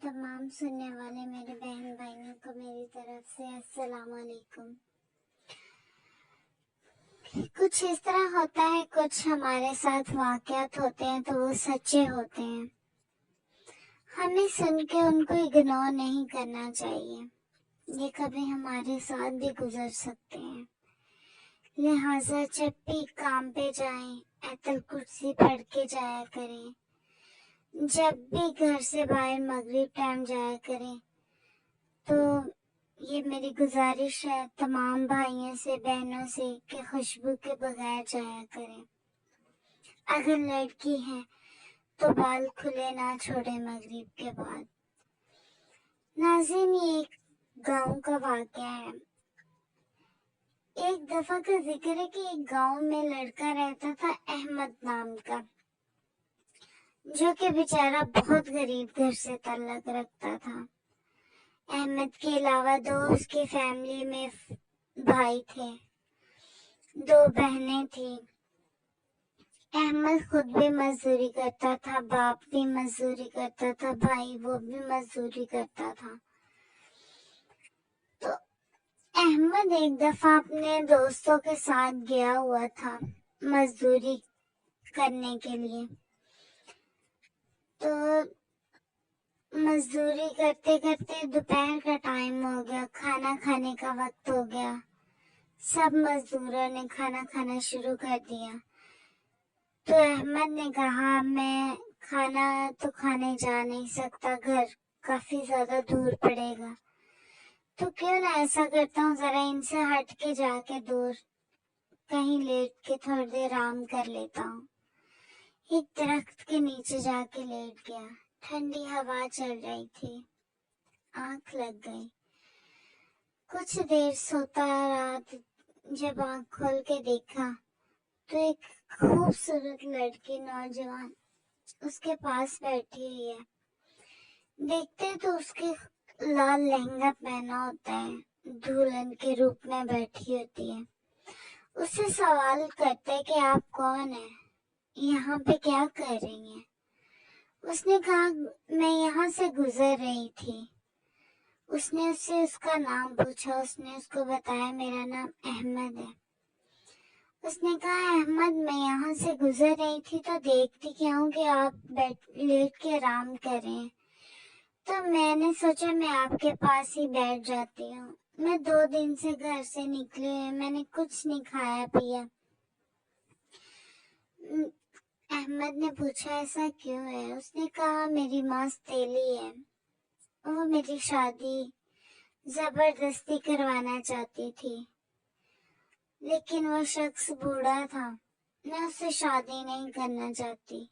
तमाम सुनने वाले मेरे बहन भाइयों को मेरी तरफ से अस्सलाम वालेकुम। कुछ इस तरह होता है, कुछ हमारे साथ वाक़यात होते हैं तो वो सच्चे होते हैं। हमें सुन के उनको इग्नोर नहीं करना चाहिए, ये कभी हमारे साथ भी गुजर सकते हैं। लिहाजा जब भी काम पे जाएं, आयतुल कुर्सी पढ़ के जाया करें। जब भी घर से बाहर मगरिब टाइम जाया करें तो ये मेरी गुजारिश है तमाम भाइयों से बहनों से कि खुशबू के बगैर जाया करें। अगर लड़की है तो बाल खुले ना छोड़े मगरिब के बाद। नाज़रीन, ये एक गांव का वाक़या है। एक दफा का जिक्र है कि एक गांव में लड़का रहता था अहमद नाम का, जो कि बेचारा बहुत गरीब घर से ताल्लुक रखता था। अहमद के अलावा दो उसकी फैमिली में भाई थे, दो बहनें थी। अहमद खुद भी मजदूरी करता था, बाप भी मजदूरी करता था, भाई वो भी मजदूरी करता था। तो अहमद एक दफा अपने दोस्तों के साथ गया हुआ था मजदूरी करने के लिए। तो मजदूरी करते करते दोपहर का टाइम हो गया, खाना खाने का वक्त हो गया। सब मजदूरों ने खाना खाना शुरू कर दिया। तो अहमद ने कहा, मैं खाना तो खाने जा नहीं सकता, घर काफी ज्यादा दूर पड़ेगा, तो क्यों ना ऐसा करता हूँ, जरा इनसे हट के जाके दूर कहीं लेट के थोड़ी देर आराम कर लेता हूँ। एक दरख्त के नीचे जाके लेट गया। ठंडी हवा चल रही थी, आंख लग गई। कुछ देर सोता रहा, जब आंख खोल के देखा तो एक खूबसूरत लड़की नौजवान उसके पास बैठी हुई है। देखते तो उसके लाल लहंगा पहना होता है, दुल्हन के रूप में बैठी होती है। उससे सवाल करते कि आप कौन है, यहाँ पे क्या कर रही हैं? उसने कहा, मैं यहाँ से गुजर रही थी। उसने उससे उसका नाम पूछा। उसने उसको बताया, मेरा नाम अहमद है। उसने कहा, अहमद, मैं यहाँ से गुजर रही थी तो देखती क्या हूँ कि आप लेट के आराम कर रहे हैं, तो मैंने सोचा मैं आपके पास ही बैठ जाती हूँ। मैं 2 दिन से घर से निकली हुई, मैंने कुछ नहीं खाया पिया। अहमद ने पूछा, ऐसा क्यों है? उसने कहा, मेरी माँ तेली है, वो मेरी शादी जबरदस्ती करवाना चाहती थी, लेकिन वो शख्स बूढ़ा था, मैं उससे शादी नहीं करना चाहती।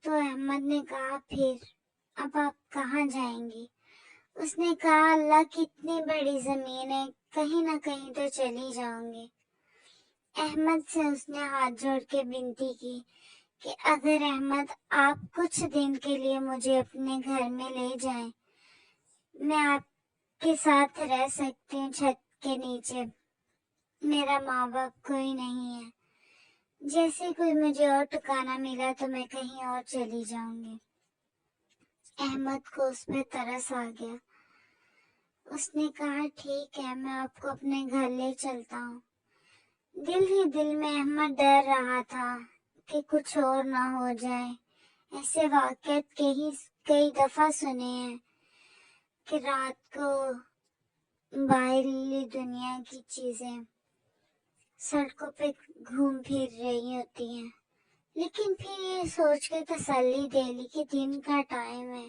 तो अहमद ने कहा, फिर अब आप कहाँ जाएंगी? उसने कहा, अल्लाह की इतनी बड़ी जमीन है, कहीं ना कहीं तो चली जाऊंगी। अहमद से उसने हाथ जोड़ के विनती की कि अगर अहमद आप कुछ दिन के लिए मुझे अपने घर में ले जाएं, मैं आपके साथ रह सकती हूँ छत के नीचे। मेरा माँ बाप कोई नहीं है, जैसे कोई मुझे और ठिकाना मिला तो मैं कहीं और चली जाऊंगी। अहमद को उस पे तरस आ गया। उसने कहा, ठीक है, मैं आपको अपने घर ले चलता हूँ। दिल ही दिल में अहमद डर रहा था कि कुछ और ना हो जाए। ऐसे वाक़यात कई दफा सुने हैं कि रात को बाहरी दुनिया की चीजें सड़कों पे घूम फिर रही होती हैं, लेकिन फिर ये सोच के तसल्ली दे ली कि दिन का टाइम है,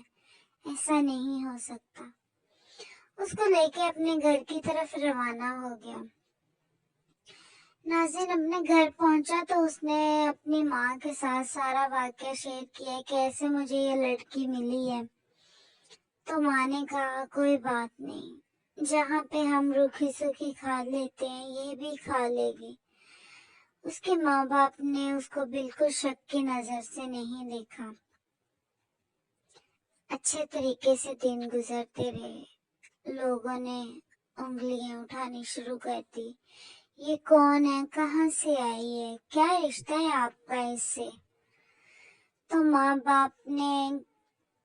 ऐसा नहीं हो सकता। उसको लेके अपने घर की तरफ रवाना हो गया। नाज़रीन, अपने घर पहुंचा तो उसने अपनी माँ के साथ सारा वाक़या शेयर किया कि ऐसे मुझे ये लड़की मिली है। तो माँ ने कहा, कोई बात नहीं, जहाँ पे हम रूखी सूखी खा लेते हैं ये भी खा लेगी। उसके माँ बाप ने उसको बिल्कुल शक की नजर से नहीं देखा। अच्छे तरीके से दिन गुजरते रहे। लोगों ने उंगलियां उठानी शुरू कर दी, ये कौन है, कहाँ से आई है, क्या रिश्ता है आपका इससे? तो माँ बाप ने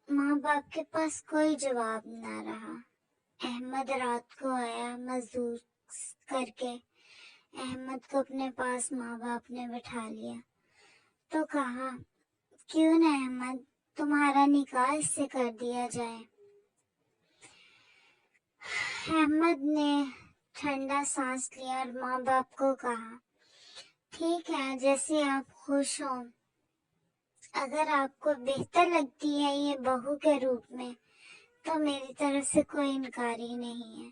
माँ बाप के पास कोई जवाब ना रहा। अहमद रात को आया मजदूर करके। अहमद को अपने पास माँ बाप ने बिठा लिया तो कहा, क्यों न अहमद, तुम्हारा निकाह इससे कर दिया जाए। अहमद ने ठंडा सांस लिया और माँ बाप को कहा, ठीक है, जैसे आप खुश हो। अगर आपको बेहतर लगती है ये बहू के रूप में तो मेरी तरफ से कोई इनकार ही नहीं है।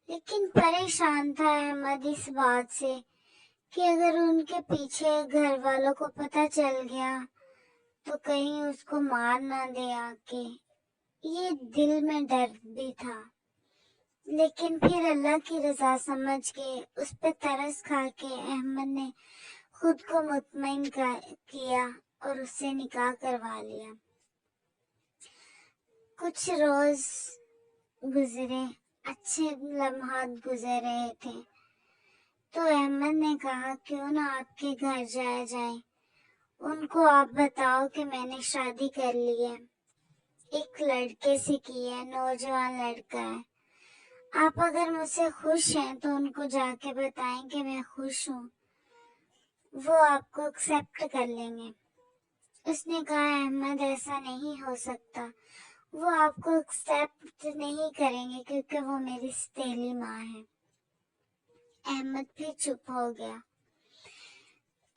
लेकिन परेशान था अहमद इस बात से कि अगर उनके पीछे घर वालों को पता चल गया तो कहीं उसको मार ना दे आके। ये दिल में डर भी था, लेकिन फिर अल्लाह की रजा समझ के उस पे तरस खा के अहमद ने खुद को मुतमईन किया और उससे निकाह करवा लिया। कुछ रोज गुजरे, अच्छे लम्हात गुजर रहे थे तो अहमद ने कहा, क्यों ना आपके घर जाया जाए। उनको आप बताओ कि मैंने शादी कर ली है, एक लड़के से की है, नौजवान लड़का है। आप अगर मुझसे खुश हैं तो उनको जाके बताएं कि मैं खुश हूँ, वो आपको एक्सेप्ट कर लेंगे। उसने कहा, अहमद ऐसा नहीं हो सकता, वो आपको एक्सेप्ट नहीं करेंगे क्योंकि वो मेरी सौतेली माँ है। अहमद फिर चुप हो गया।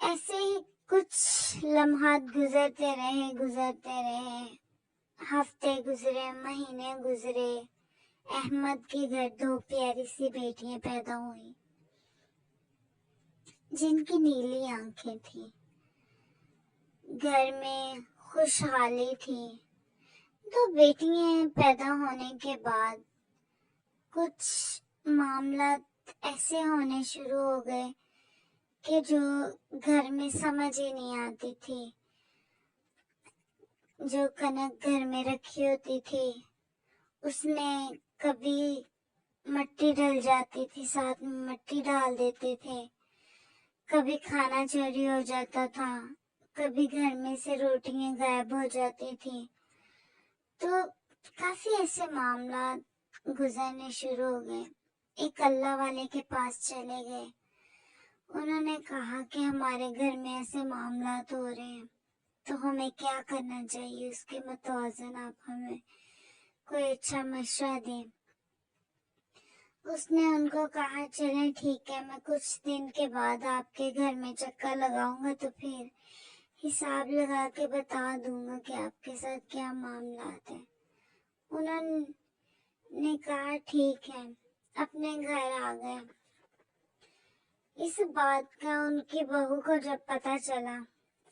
ऐसे ही कुछ लम्हात गुजरते रहे। हफ्ते गुजरे, महीने गुजरे। अहमद के घर 2 प्यारी सी बेटियां पैदा हुई जिनकी नीली आंखें थी। घर में खुशहाली थी। 2 बेटियां पैदा होने के बाद कुछ मामला ऐसे होने शुरू हो गए कि जो घर में समझ ही नहीं आती थी। जो कनक घर में रखी होती थी उसमें कभी मिट्टी डल जाती थी, साथ में मिट्टी डाल देते थे। कभी खाना चोरी हो जाता था, कभी घर में से रोटियां गायब हो जाती थी। तो काफी ऐसे मामला गुजरने शुरू हो गए। एक अल्लाह वाले के पास चले गए। उन्होंने कहा कि हमारे घर में ऐसे मामला हो रहे हैं तो हमें क्या करना चाहिए, उसके मुताबिक आप हमें कोई अच्छा मशवरा दें। उसने उनको कहा, चलें ठीक है, मैं कुछ दिन के बाद आपके घर में चक्कर लगाऊंगा तो फिर हिसाब लगा के बता दूंगा कि आपके साथ क्या मामला है। उन्होंने कहा ठीक है, अपने घर आ गए। इस बात का उनकी बहू को जब पता चला,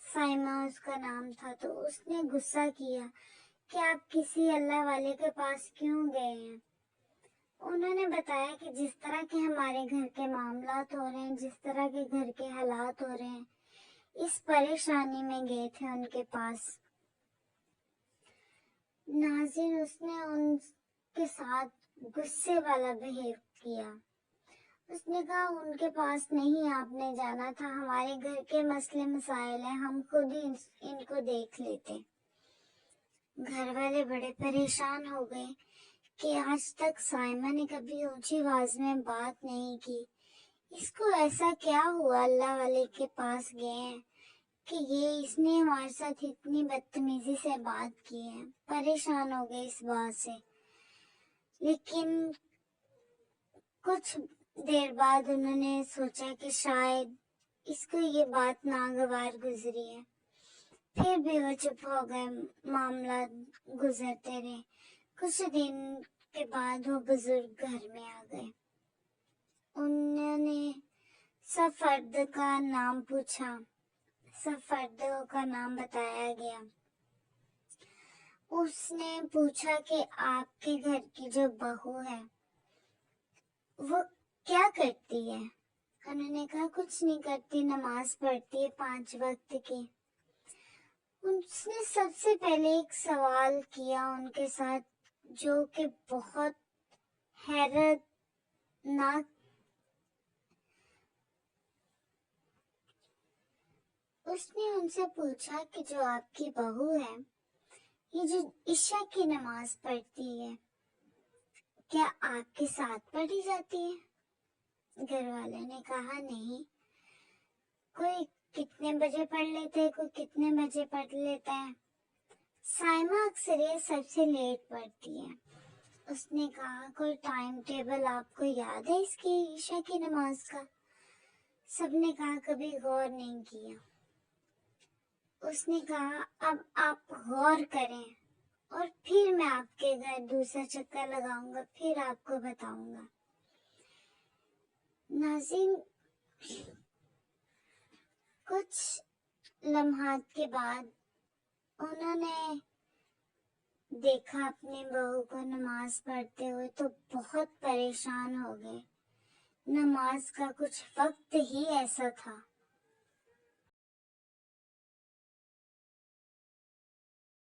साइमा उसका नाम था, तो उसने गुस्सा किया कि आप किसी अल्लाह वाले के पास क्यों गए हैं। उन्होंने बताया कि जिस तरह के हमारे घर के मामलात हो रहे हैं, जिस तरह के घर के हालात हो रहे हैं, इस परेशानी में गए थे उनके पास। नाज़रीन, उसने उनके साथ गुस्से वाला बिहेव किया। उसने कहा, उनके पास नहीं आपने जाना था, हमारे घर के मसले मसाइल हैं, हम खुद ही इनको देख लेते। घर वाले बड़े परेशान हो गए कि आज तक साइमा ने कभी ऊंची आवाज में बात नहीं की। इसको ऐसा क्या हुआ, अल्लाह वाले के पास गए हैं कि इसने हमारे साथ इतनी बदतमीजी से बात की है। परेशान हो गए इस बात से। लेकिन कुछ देर बाद उन्होंने सोचा कि शायद इसको ये बात नागवार गुजरी है। फिर भी वो चुप हो गए। मामला गुजरते रहे। कुछ दिन के बाद वो बुजुर्ग घर में आ गए। उन्होंने सब फर्द का नाम पूछा। सब फर्दों का नाम बताया गया। उसने पूछा कि आपके घर की जो बहू है वो क्या करती है। उन्होंने कहा, कुछ नहीं करती, नमाज पढ़ती है 5 वक्त की। उसने सबसे पहले एक सवाल किया उनके साथ जो कि बहुत हैरतनाक। उसने उनसे पूछा कि जो आपकी बहू है یہ جو عشاء کی نماز پڑھتی ہے کیا آپ کے ساتھ پڑھی جاتی ہے؟ گھر والے نے کہا نہیں، کوئی کتنے بجے پڑھ لیتے ہے، کوئی کتنے بجے پڑھ لیتا ہے، سائمہ اکثر یہ سب سے لیٹ پڑھتی ہے۔ اس نے کہا کوئی ٹائم ٹیبل آپ کو یاد ہے اس کی عشاء کی نماز کا؟ سب نے کہا کبھی غور نہیں کیا۔ اس نے کہا اب آپ غور کریں اور پھر میں آپ کے گھر دوسرا چکر لگاؤں گا، پھر آپ کو بتاؤں گا۔ ناظرین، کچھ لمحات کے بعد انہوں نے دیکھا اپنی بہو کو نماز پڑھتے ہوئے تو بہت پریشان ہو گئے۔ نماز کا کچھ وقت ہی ایسا تھا